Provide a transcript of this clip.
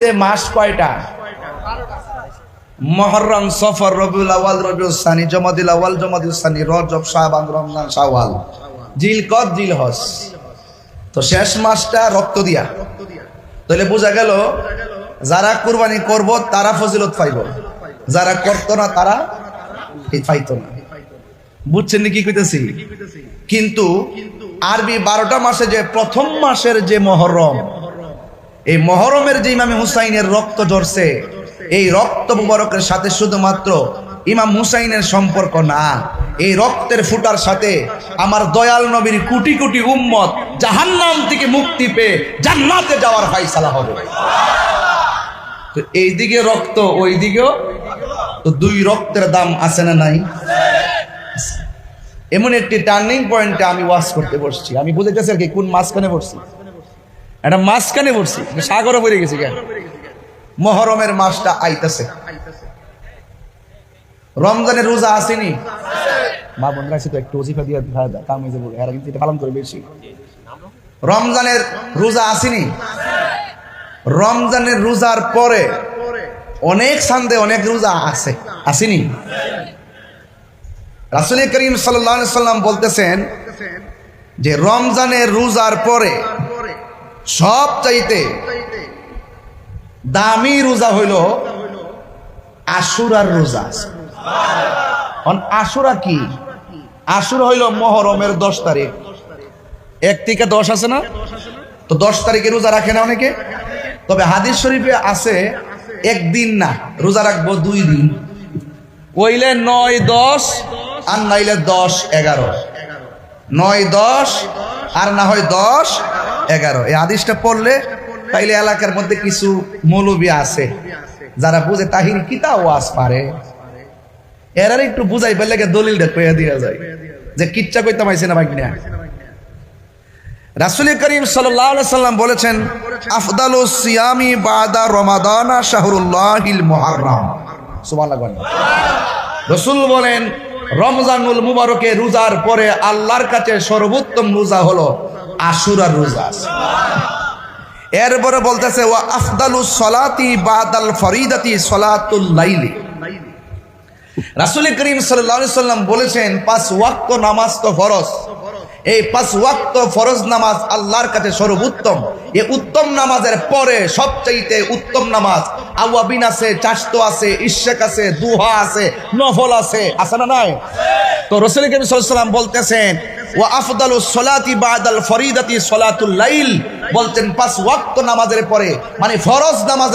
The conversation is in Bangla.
মাস কয়টা? মুহররম, সফর, রবিউল আউয়াল, রবিউল সানি, জমাদিল আউয়াল, জমাদিল সানি, রজব, শাবান, রমজান, শাওয়াল, জিলকদ, জিলহজ। তো শেষ মাসটা রক্ত দিয়া। তাহলে বোঝা গেল যারা কুরবানি করব তারা ফজিলত পাইব, যারা করতো না তারা পাইতো না। বুঝছেন কি কইতেছি? কিন্তু আরবি 12টা মাসে যে প্রথম মাসের যে মুহররম, এই মুহররমের যে ইমাম হুসাইনের রক্ত ঝরছে, এই রক্ত মুবারকের সাথে শুধুমাত্র ইমাম হুসাইনের সম্পর্ক না, এই রক্তের ফুটার সাথে আমার দয়াল নবীর কোটি কোটি উম্মত জাহান্নাম থেকে মুক্তি পেয়ে জান্নাতে যাওয়ার ফয়সালা হবে। তো এই দিকে রক্ত, ওই দিকেও তো দুই রক্তের দাম আছে না নাই? এমন একটি টার্নিং পয়েন্টে আমি ওয়াজ করতে বসছি। আমি বুঝাইতেছি আর কি কোন মাঝখানে বসছি। এটা মাঝখানে বসছি, সাগরে পড়ে গেছি কেন? মুহররমের মাসটা আইতেছে। রমজানের রোজা আসেনি? মা বোনরা আছে তো একটু ওজিফা দিয়ে কাম হয়ে যাবো, এরা কিন্তু এটা পালন করে বেশি। রমজানের রোজা আসেনি? রমজানের রোজার পরে অনেক সান্দে অনেক রোজা আছে, আসেনি? রাসূল করিম সাল্লাল্লাহু আলাইহি সাল্লাম বলতেছেন যে রমজানের রোজার পরে সবচাইতে দামি রোজা হইল আশুরার রোজা। আশুরা কি? আশুরা হইল মুহররমের 10 তারিখ। 1 থেকে 10 আছে না? তো 10 তারিখে রোজা রাখে না অনেকে। তবে হাদিস শরীফে আছে একদিন না, রোজা রাখবো 2 দিন। কইলে 9, 10 আর নাইলে 10, 11। 9, 10 আর না হয় 10, 11। এই হাদিসটা পড়লে তাইলে এলাকার মধ্যে কিছু মৌলবী আছে যারা বুঝে তাহির কিতা ওয়াজ পারে, এরা একটু বুঝাই পেলে দলিলটা কইয়া দিয়া যায় যে কিচ্ছা কইতে পাইছে না ভাগনা। রাসূল করিম সাল্লাল্লাহু আলাইহি সাল্লাম বলেছেন, আফদালুস সিয়ামি বাদা রমাদানা শাহরুল্লাহিল মুহররম। সুবহানাল্লাহ। রাসূল বলেন রমজানুল মুবারকে রোজার পরে আল্লাহর কাছে সর্বোত্তম রোজা হলো আশুরার রোজা। এরপরে বলতেছে ওয়া আফদালুস সালাতি বাদাল ফরিদাতি সালাতুল লাইলি। রাসূল করিম সাল্লাল্লাহু আলাইহি সাল্লাম বলেছেন 5 ওয়াক্ত নামাজ তো ফরজ। এই 5 ওয়াক্ত ফরজ নামাজ আল্লাহর কাছে সর্বোত্তম। এই উত্তম নামাজের পরে সবচাইতে উত্তম নামাজ আওয়াবিন আছে, চাশতো আছে, ইশরাক আছে, দুহা আছে, নফল আছে, আছে না নাই? তো রাসূল করিম সাল্লাল্লাহু আলাইহি সাল্লাম বলতেছেন ওয়া আফদালুস সালাতি বাদাল ফরিদাতি সালাতুল লাইল, বলতেন 5 ওয়াক্ত নামাজের পরে, মানে ফরজ নামাজের